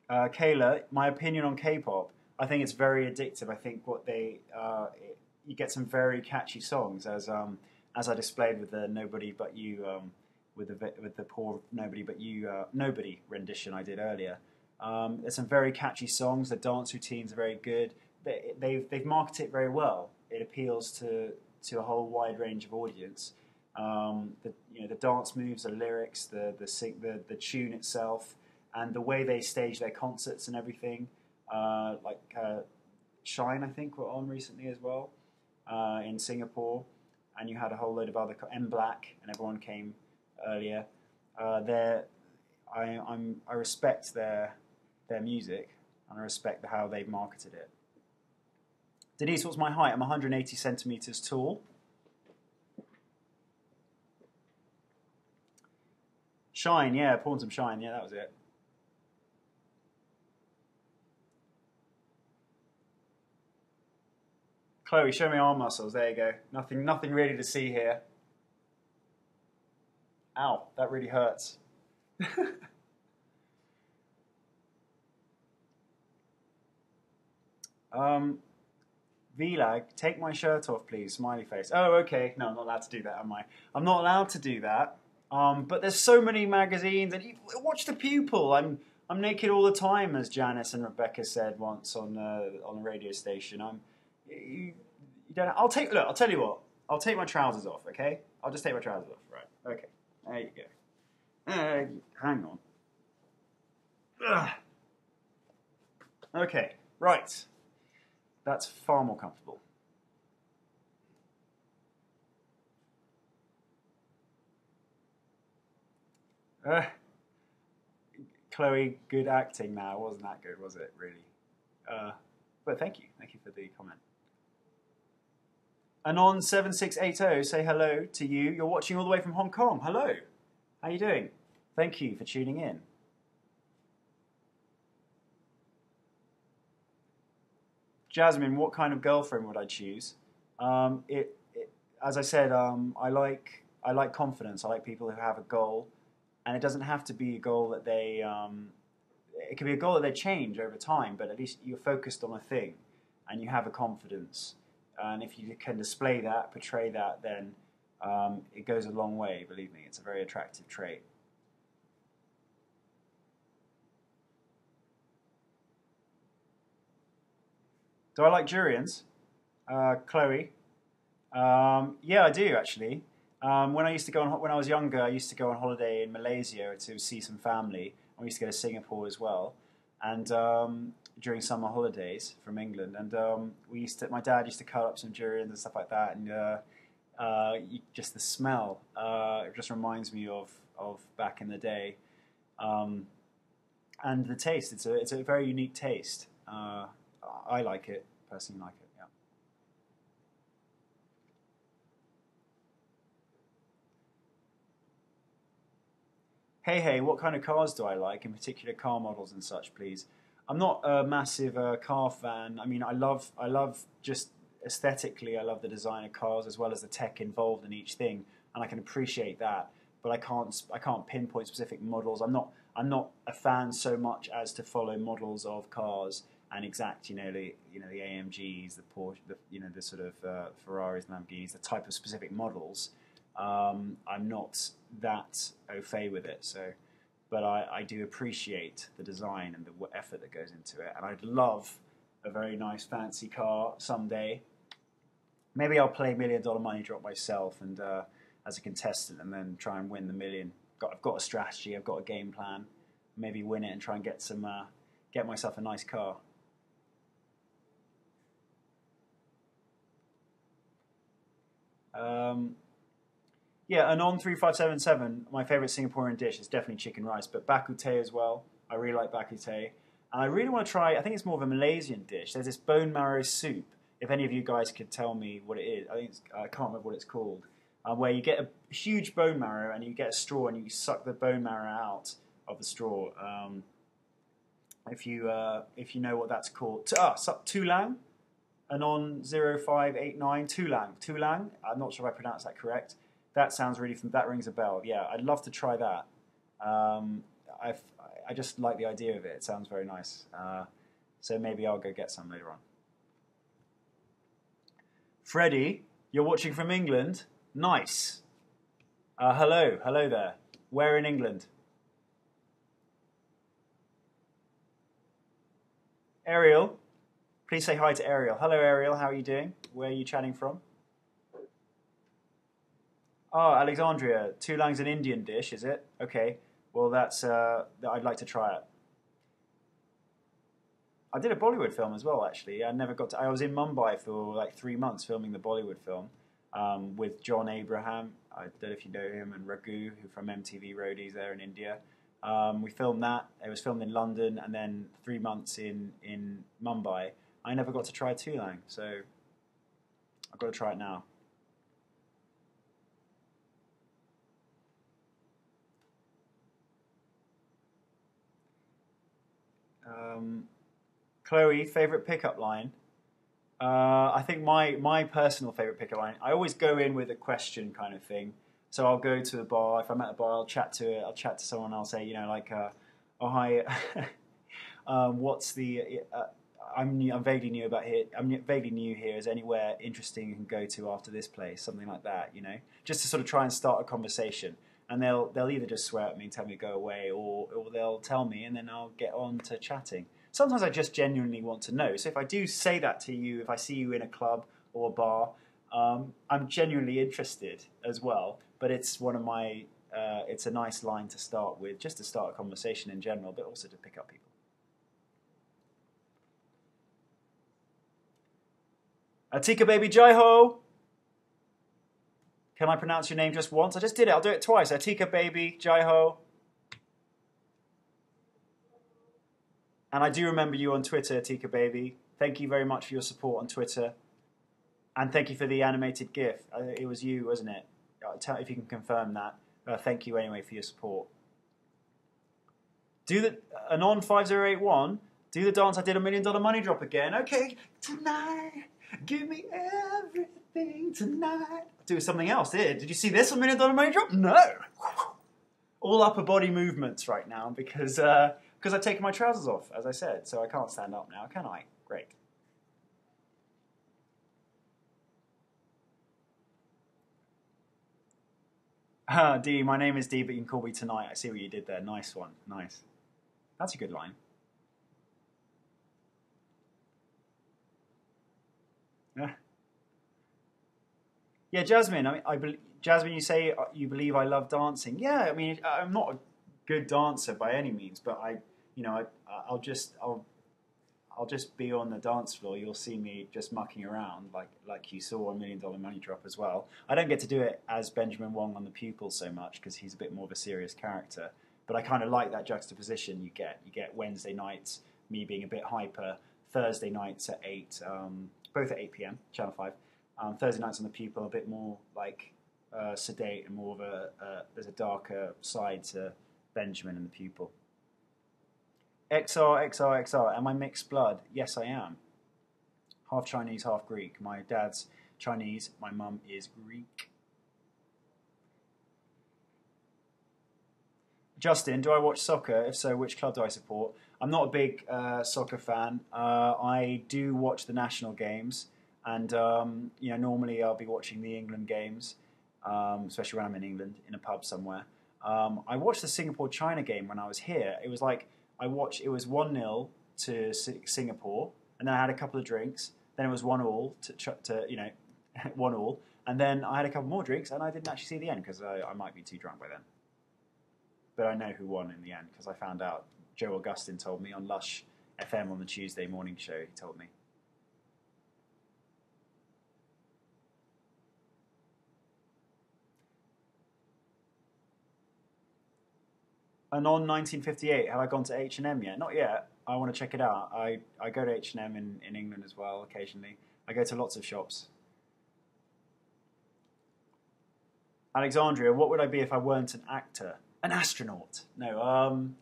Kayla, my opinion on K-pop. I think it's very addictive. I think you get some very catchy songs, as I displayed with the Nobody But You, with the poor Nobody But You Nobody rendition I did earlier. There's some very catchy songs. The dance routines are very good. They've marketed it very well. It appeals to a whole wide range of audience. The dance moves, the lyrics, the tune itself, and the way they stage their concerts and everything. Shine, I think, were on recently as well in Singapore, and you had a whole load of other M Black, and everyone came earlier. I respect their music, and I respect how they've marketed it. Denise, what's my height? I'm 180 centimeters tall. Shine, yeah, Pawn Some Shine, yeah, that was it. Chloe, show me arm muscles. There you go. Nothing really to see here. Ow, that really hurts. VLAG, take my shirt off, please. Smiley face. Oh, okay. No, I'm not allowed to do that, am I? I'm not allowed to do that. But there's so many magazines, and watch The Pupil. I'm naked all the time, as Janice and Rebecca said once on a radio station. You don't. I'll tell you what. I'll take my trousers off. Okay. I'll just take my trousers off. Right. Okay. There you go. Hang on. Ugh. Okay. Right. That's far more comfortable. Chloe, good acting now. Wasn't that good, was it, really? But thank you. Thank you for the comment. Anon7680, say hello to you. You're watching all the way from Hong Kong. Hello. How are you doing? Thank you for tuning in. Jasmine, what kind of girlfriend would I choose? As I said, I like confidence. I like people who have a goal, and it doesn't have to be a goal that they. It can be a goal that they change over time, but at least you're focused on a thing, and you have a confidence. And if you can display that, portray that, then it goes a long way. Believe me, it's a very attractive trait. Do I like durians? Chloe? Yeah, I do actually. When I was younger, I used to go on holiday in Malaysia to see some family. And we used to go to Singapore as well, and during summer holidays from England. And my dad used to cut up some durians and stuff like that, and just the smell, it just reminds me of back in the day, and the taste. It's a very unique taste. I like it, personally like it, yeah. Hey, what kind of cars do I like, in particular car models and such, please? I'm not a massive car fan. I mean, I love just aesthetically, I love the design of cars as well as the tech involved in each thing, and I can appreciate that. But I can't pinpoint specific models. I'm not a fan so much as to follow models of cars and exact, the AMGs, the Porsche, the sort of Ferraris, Lamborghinis, the type of specific models. I'm not that au fait with it, but I do appreciate the design and the effort that goes into it, and I'd love a very nice fancy car someday. Maybe I'll play $1 Million Money Drop myself and as a contestant, and then try and win the million. I've got a strategy, I've got a game plan. Maybe win it and try and get myself a nice car. Yeah, Anon 3577. My favorite Singaporean dish is definitely chicken rice, but bak kut teh as well. I really like bak kut teh, and I really want to try. I think it's more of a Malaysian dish. There's this bone marrow soup. If any of you guys could tell me what it is, I can't remember what it's called. Where you get a huge bone marrow and you get a straw and you suck the bone marrow out of the straw. If you know what that's called, tulang. Anon 0589 tulang. I'm not sure if I pronounced that correct. That sounds that rings a bell. Yeah, I'd love to try that. I just like the idea of it. It sounds very nice. So maybe I'll go get some later on. Freddie, you're watching from England. Nice. Hello there. Where in England? Ariel, please say hi to Ariel. Hello, Ariel. How are you doing? Where are you chatting from? Oh, Alexandria. Tulang's an Indian dish, is it? Okay. Well, I'd like to try it. I did a Bollywood film as well, actually. I was in Mumbai for like 3 months filming the Bollywood film with John Abraham. I don't know if you know him, and Raghu, who from MTV Roadies there in India. We filmed that. It was filmed in London, and then 3 months in Mumbai. I never got to try tulang, so I've got to try it now. Chloe, favorite pickup line? I think my personal favorite pickup line. I always go in with a question kind of thing. So I'll go to the bar. If I'm at the bar, I'll chat to it. I'll chat to someone. I'll say, like, oh hi, what's the? I'm new, I'm vaguely new about here. I'm vaguely new here. Is there anywhere interesting you can go to after this place? Something like that, just to sort of try and start a conversation. And they'll either just swear at me and tell me to go away, or they'll tell me, and then I'll get on to chatting. Sometimes I just genuinely want to know. So if I do say that to you, if I see you in a club or a bar, I'm genuinely interested as well. But it's one of my, it's a nice line to start with, just to start a conversation in general, but also to pick up people. Atika baby Jai Ho! Can I pronounce your name just once? I just did it. I'll do it twice. Atika baby Jai Ho. And I do remember you on Twitter, Atika baby. Thank you very much for your support on Twitter. And thank you for the animated GIF. It was you, wasn't it? If you can confirm that. Thank you anyway for your support. Anon 5081. Do the dance I did $1 million money drop again. Okay, tonight, give me everything tonight. Do something else here. Did you see this $1 million money drop? No. All upper body movements right now because I've taken my trousers off, as I said, so I can't stand up now, can I? Great. D, my name is D, but you can call me tonight. I see what you did there. Nice one. Nice. That's a good line. Yeah, Jasmine. Jasmine, you say you believe I love dancing. Yeah, I mean, I'm not a good dancer by any means, but I'll just be on the dance floor. You'll see me just mucking around, like you saw $1 million money drop as well. I don't get to do it as Benjamin Wong on The Pupil so much because he's a bit more of a serious character. But I kind of like that juxtaposition you get. You get Wednesday nights, me being a bit hyper, Thursday nights at 8, both at 8 p.m, Channel 5. Thursday nights on The Pupil, a bit more like sedate and more of there's a darker side to Benjamin and The Pupil. XR. Am I mixed blood? Yes, I am. Half Chinese, half Greek. My dad's Chinese, my mum is Greek. Justin, do I watch soccer? If so, which club do I support? I'm not a big soccer fan. I do watch the national games, and normally I'll be watching the England games, especially when I'm in England in a pub somewhere. I watched the Singapore-China game when I was here. It was like it was 1-0 to Singapore, and then I had a couple of drinks. Then it was 1-1 to 1-1, and then I had a couple more drinks, and I didn't actually see the end because I might be too drunk by then. But I know who won in the end because I found out. Joe Augustin told me on Lush FM on the Tuesday morning show. He told me. Anon 1958. Have I gone to H&M yet? Not yet. I want to check it out. I go to H&M in England as well occasionally. I go to lots of shops. Alexandria, what would I be if I weren't an actor? An astronaut? No.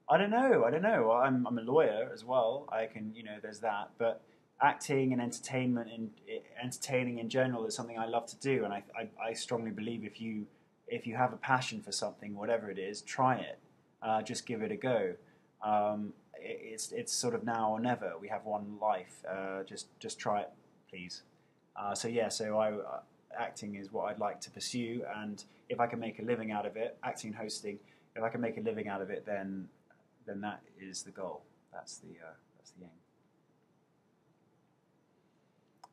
I don't know. I'm a lawyer as well. I can, there's that. But acting and entertainment and entertaining in general is something I love to do. And I strongly believe if you have a passion for something, whatever it is, try it. Just give it a go. It's sort of now or never. We have one life. Just try it, please. Acting is what I'd like to pursue, and if I can make a living out of it, acting and hosting, if I can make a living out of it, then that is the goal. That's the aim.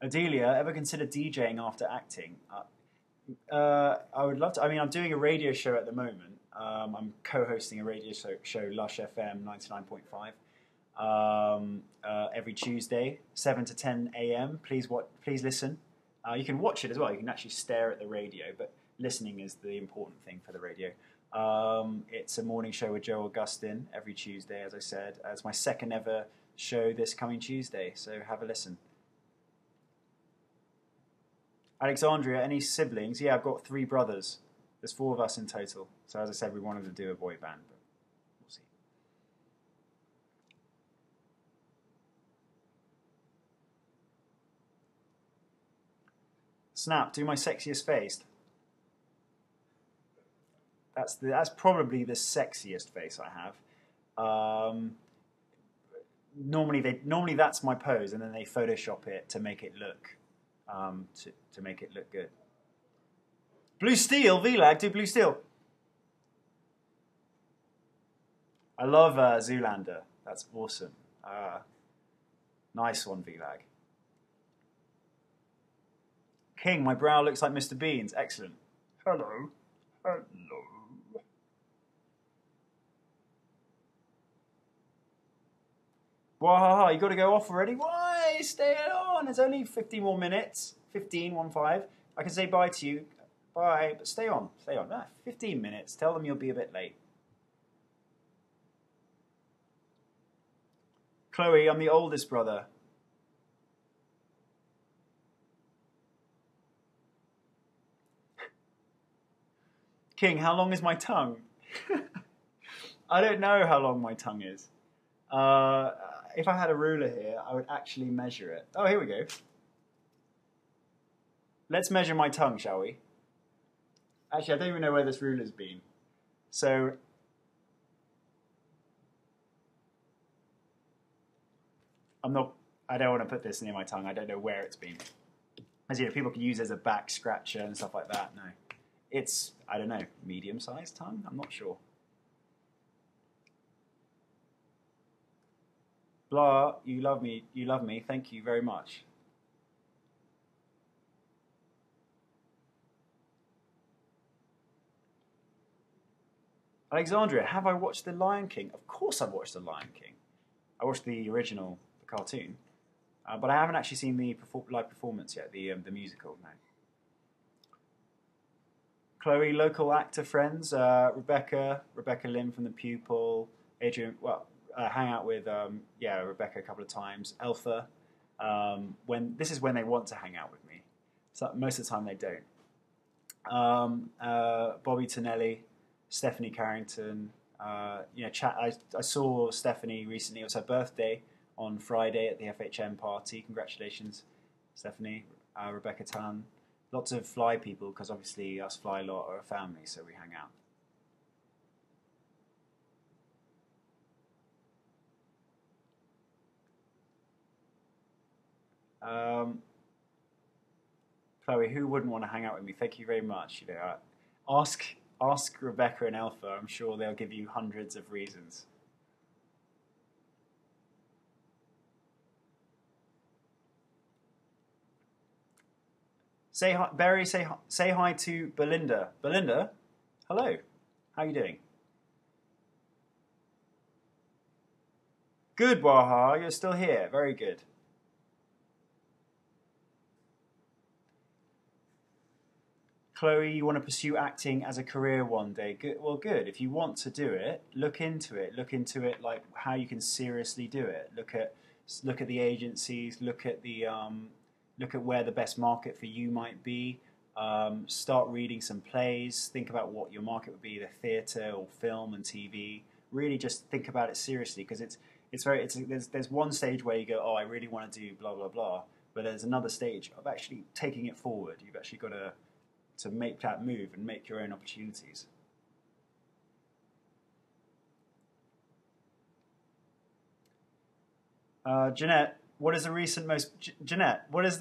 Adelia, ever consider DJing after acting? I would love to. I mean, I'm doing a radio show at the moment. I'm co-hosting a radio show, Lush FM 99.5, every Tuesday, 7 to 10 a.m. Please listen. You can watch it as well. You can actually stare at the radio, but listening is the important thing for the radio. It's a morning show with Joe Augustin every Tuesday, as I said. It's my second ever show this coming Tuesday, so have a listen. Alexandria, any siblings? Yeah, I've got 3 brothers. There's 4 of us in total. So as I said, we wanted to do a boy band, but we'll see. Snap, do my sexiest face. That's probably the sexiest face I have. Normally that's my pose, and then they Photoshop it to make it look to make it look good. Blue Steel, VLAG, do Blue Steel. I love Zoolander. That's awesome. Nice one, VLAG. King, my brow looks like Mr. Bean's. Excellent. Hello. Hello. Wow, you got to go off already? Why? Stay on. It's only 50 more minutes. 15, 1-5. I can say bye to you. Bye, but stay on. Stay on. 15 minutes. Tell them you'll be a bit late. Chloe, I'm the oldest brother. King, how long is my tongue? I don't know how long my tongue is. If I had a ruler here, I would actually measure it. Oh, here we go. Let's measure my tongue, shall we? Actually, I don't even know where this ruler's been. So, I don't want to put this near my tongue. I don't know where it's been. As you know, people can use it as a back scratcher and stuff like that. No. It's, I don't know, medium-sized tongue? I'm not sure. Blah, you love me, thank you very much. Alexandria, have I watched The Lion King? Of course I've watched The Lion King. I watched the original, the cartoon, but I haven't actually seen the live performance yet, the musical, no. Chloe, local actor friends, Rebecca Lim from The Pupil, Adrian, well, hang out with, Rebecca a couple of times, Alpha, this is when they want to hang out with me. So most of the time they don't. Bobby Tonelli, Stephanie Carrington, I saw Stephanie recently. It was her birthday on Friday at the FHM party. Congratulations, Stephanie. Rebecca Tan. Lots of fly people, because obviously us fly a lot are a family, so we hang out. Chloe, who wouldn't want to hang out with me? Thank you very much. You know, ask Rebecca and Alpha. I'm sure they'll give you hundreds of reasons. Say hi, Barry. Say hi to Belinda. Belinda, hello. How are you doing? Good, Waha. You're still here. Very good. Chloe, you want to pursue acting as a career one day? Good. Well, good. If you want to do it, look into it. Look into it, like how you can seriously do it. Look at the agencies. Look at where the best market for you might be. Start reading some plays. Think about what your market would be, the theatre or film and TV. Really, just think about it seriously, because there's one stage where you go, oh, I really want to do blah blah blah, but there's another stage of actually taking it forward. You've actually got to make that move and make your own opportunities. Jeanette, what is the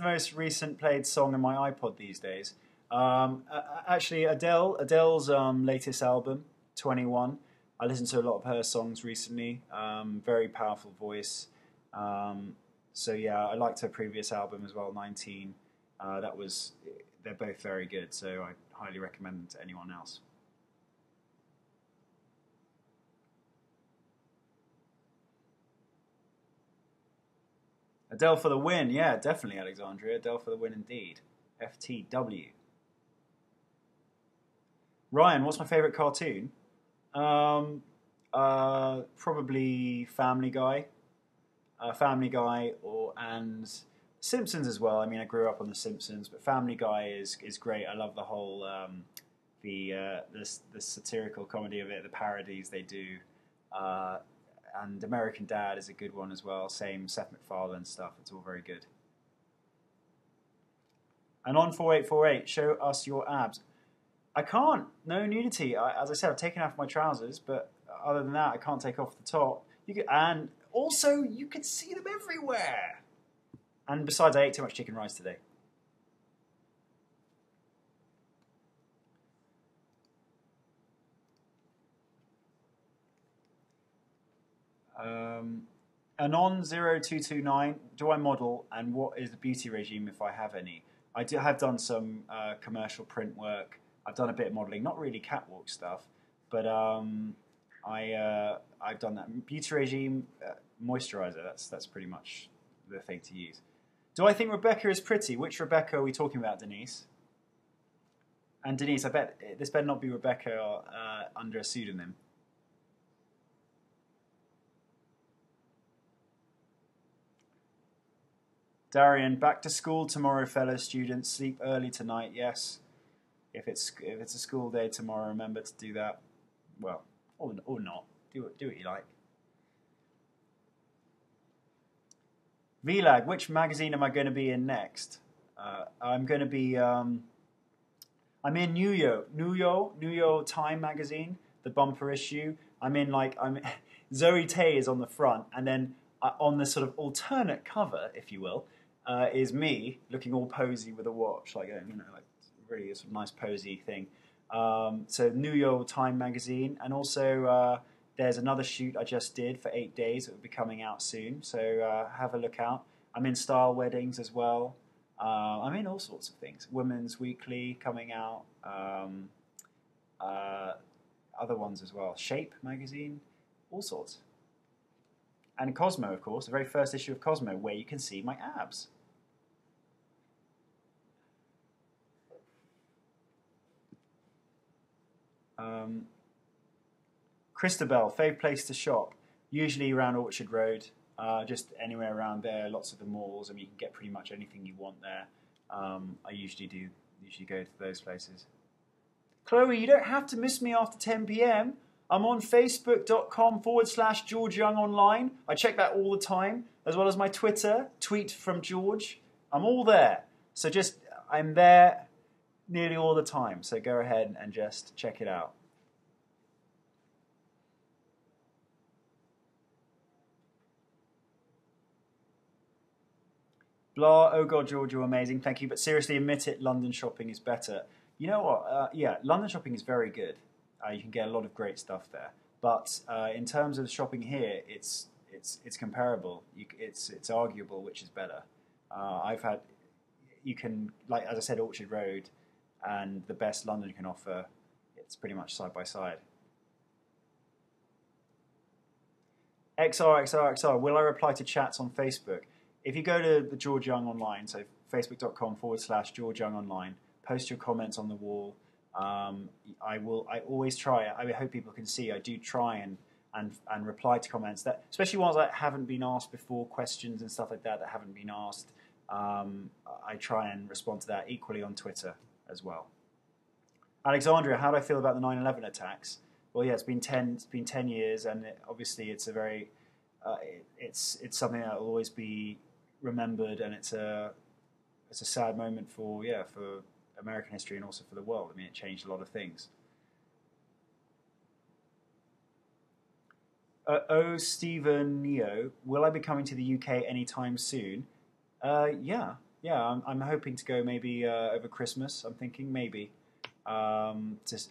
most recent played song in my iPod these days? Actually, Adele's latest album, 21. I listened to a lot of her songs recently. Very powerful voice. So yeah, I liked her previous album as well, 19. They're both very good, so I highly recommend them to anyone else. Adele for the win, yeah, definitely, Alexandria. Adele for the win indeed. FTW. Ryan, what's my favourite cartoon? Probably Family Guy. And Simpsons as well. I mean, I grew up on The Simpsons, but Family Guy is great. I love the whole the satirical comedy of it, the parodies they do. And American Dad is a good one as well. Same Seth MacFarlane stuff. It's all very good. And on 4848, show us your abs. I can't. No nudity. As I said, I've taken off my trousers, but other than that, I can't take off the top. And also, you can see them everywhere. And besides, I ate too much chicken rice today. Anon0229, do I model, and what is the beauty regime if I have any? I have done some commercial print work. I've done a bit of modeling, not really catwalk stuff, but I've done that. Beauty regime, moisturizer, that's pretty much the thing to use. Do I think Rebecca is pretty? Which Rebecca are we talking about, Denise? And Denise, I bet this better not be Rebecca under a pseudonym. Darian, back to school tomorrow, fellow students. Sleep early tonight, yes. If it's a school day tomorrow, remember to do that. Well, or not. Do what you like. VLAG, which magazine am I going to be in next? I'm going to be. I'm in Nuyo Time magazine, the bumper issue. Zoe Tay is on the front, and then on the sort of alternate cover, if you will, is me looking all posy with a watch, like really a sort of nice posy thing. So Nuyo Time magazine, and also there's another shoot I just did for 8 days. It will be coming out soon, so have a look out. I'm in Style Weddings as well. I'm in all sorts of things. Women's Weekly coming out. Other ones as well. Shape magazine, all sorts. And Cosmo, of course, the very first issue of Cosmo, where you can see my abs. Christabel, fave place to shop. Usually around Orchard Road, just anywhere around there. Lots of the malls. I mean, you can get pretty much anything you want there. I usually go to those places. Chloe, you don't have to miss me after 10 p.m. I'm on facebook.com/George Young Online. I check that all the time, as well as my Twitter, tweet from George. I'm all there. So I'm there nearly all the time. So go ahead and just check it out. Blah, oh God, George, you're amazing. Thank you. But seriously, admit it, London shopping is better. You know what? Yeah, London shopping is very good. You can get a lot of great stuff there. But in terms of shopping here, it's comparable. It's arguable which is better. You can, like as I said, Orchard Road, and the best London can offer. It's pretty much side by side. XR. Will I reply to chats on Facebook? If you go to the George Young Online, so facebook.com/George Young Online, post your comments on the wall. I always try. I hope people can see. I do try and reply to comments that, especially ones that haven't been asked before, questions and stuff like that haven't been asked. I try and respond to that equally on Twitter as well. Alexandria, how do I feel about the 9/11 attacks? Well, yeah, it's been 10 years, and obviously it's a very it's something that will always be remembered, and it's a sad moment for American history and also for the world. I mean, it changed a lot of things. Stephen Neo, will I be coming to the UK anytime soon? Yeah. I'm hoping to go maybe over Christmas. I'm thinking maybe. I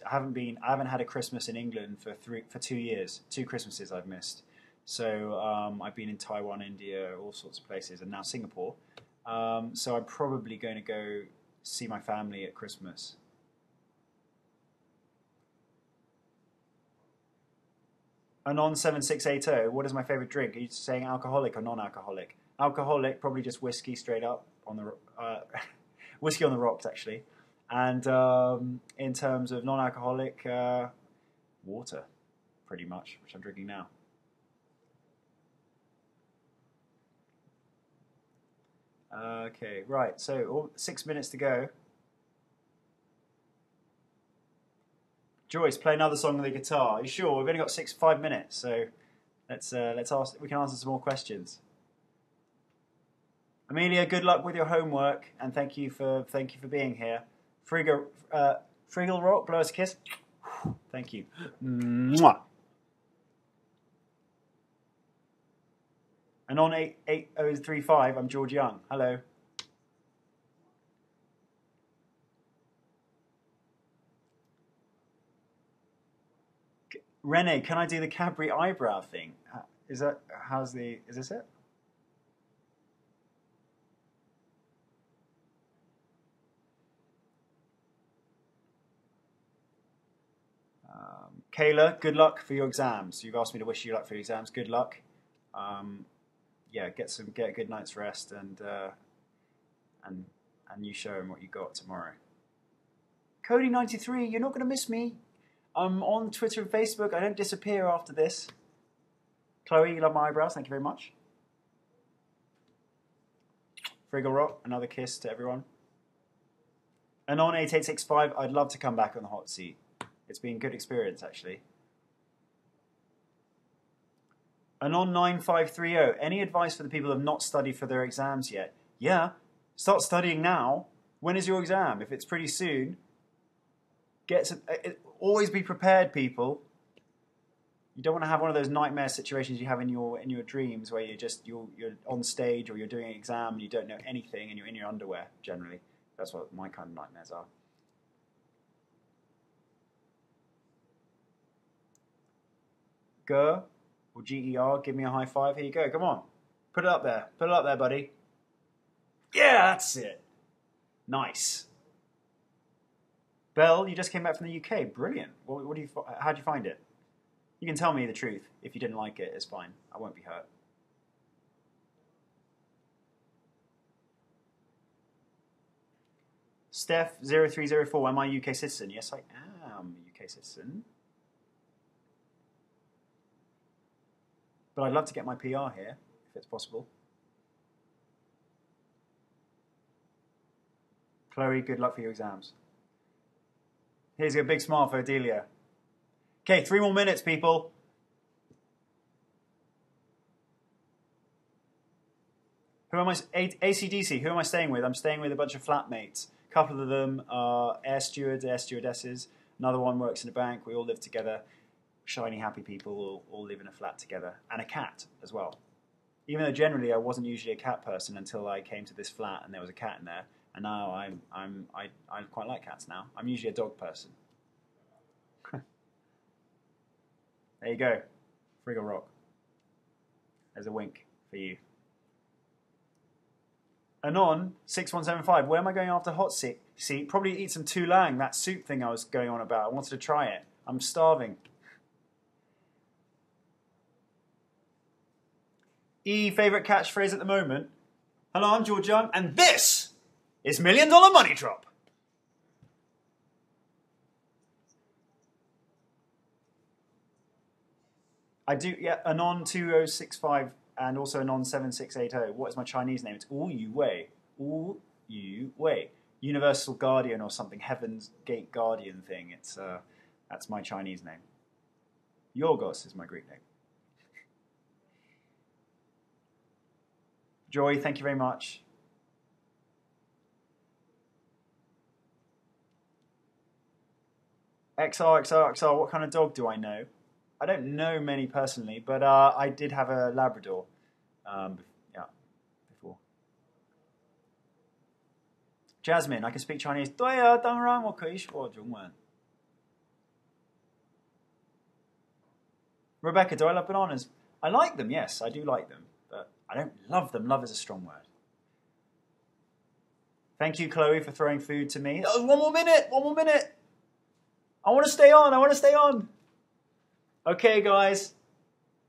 haven't had a Christmas in England for 2 years. 2 Christmases I've missed. So I've been in Taiwan, India, all sorts of places, and now Singapore. So I'm probably going to go see my family at Christmas. Anon7680, what is my favourite drink? Are you saying alcoholic or non-alcoholic? Alcoholic, probably just whiskey straight up on the whiskey on the rocks, actually. And in terms of non-alcoholic, water, pretty much, which I'm drinking now. Okay, right, so 6 minutes to go. Joyce, play another song on the guitar. Are you sure? We've only got 5 minutes, so let's ask. We can answer some more questions. Amelia, good luck with your homework, and thank you for being here. Friggle Rock, blow us a kiss. Thank you. Mwah. And on 8035, I'm George Young. Hello. Renee, can I do the Cadbury eyebrow thing? Is this it? Kayla, good luck for your exams. You've asked me to wish you luck for your exams. Good luck. Yeah, get a good night's rest, and you show them what you got tomorrow. Cody93, you're not going to miss me. I'm on Twitter and Facebook. I don't disappear after this. Chloe, you love my eyebrows. Thank you very much. Friggle Rock, another kiss to everyone. And on 8865, I'd love to come back on the hot seat. It's been a good experience, actually. And on 9530, any advice for the people who have not studied for their exams yet? Yeah, start studying now. When is your exam? If it's pretty soon, always be prepared, people. You don't want to have one of those nightmare situations you have in your dreams where you're on stage or you're doing an exam and you don't know anything and you're in your underwear. Generally, that's what my kind of nightmares are. Ger or GER, give me a high five. Here you go. Come on, put it up there. Put it up there, buddy. Yeah, that's it. Nice. Belle, you just came back from the UK. Brilliant. How'd you find it? You can tell me the truth. If you didn't like it, it's fine. I won't be hurt. Steph0304, am I a UK citizen? Yes, I am a UK citizen. But I'd love to get my PR here, if it's possible. Chloe, good luck for your exams. Here's a big smile for Adelia. Okay, 3 more minutes, people. Who am I? ACDC, who am I staying with? I'm staying with a bunch of flatmates. A couple of them are air stewards, air stewardesses. Another one works in a bank. We all live together. Shiny, happy people all live in a flat together. And a cat as well. Even though generally I wasn't usually a cat person until I came to this flat and there was a cat in there. And now I quite like cats now. I'm usually a dog person. There you go. Friggle Rock. There's a wink for you. Anon, 6175. Where am I going after hot seat? Probably eat some tulang, that soup thing I was going on about. I wanted to try it. I'm starving. Favourite catchphrase at the moment? Hello, I'm George Young, and this is $1 Million Money Drop. I do, yeah, Anon 2065 and also Anon 7680. What is my Chinese name? It's Wu Yu Wei. Wu Yu Wei. Universal Guardian or something, Heaven's Gate Guardian thing. It's that's my Chinese name. Yorgos is my Greek name. Joy, thank you very much. XR, what kind of dog do I know? I don't know many personally, but I did have a Labrador before. Jasmine, I can speak Chinese. 对啊，当然我可以说中文. Rebecca, do I love bananas? I like them, yes, I do like them. But I don't love them. Love is a strong word. Thank you, Chloe, for throwing food to me. Oh, 1 more minute. 1 more minute. I want to stay on. Okay, guys.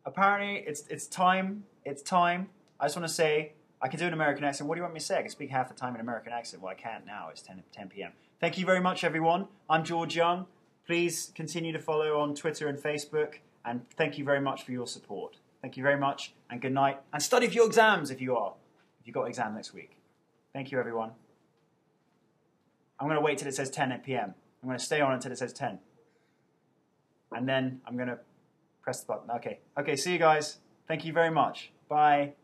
Apparently, it's time. It's time. I just want to say, I can do an American accent. What do you want me to say? I can speak half the time in American accent. Well, I can't now. It's 10 p.m. Thank you very much, everyone. I'm George Young. Please continue to follow on Twitter and Facebook. And thank you very much for your support. Thank you very much, and good night. And study for your exams if you've got exam next week. Thank you, everyone. I'm going to wait till it says 10 p.m. I'm going to stay on until it says 10. And then I'm going to press the button. Okay, see you guys. Thank you very much. Bye.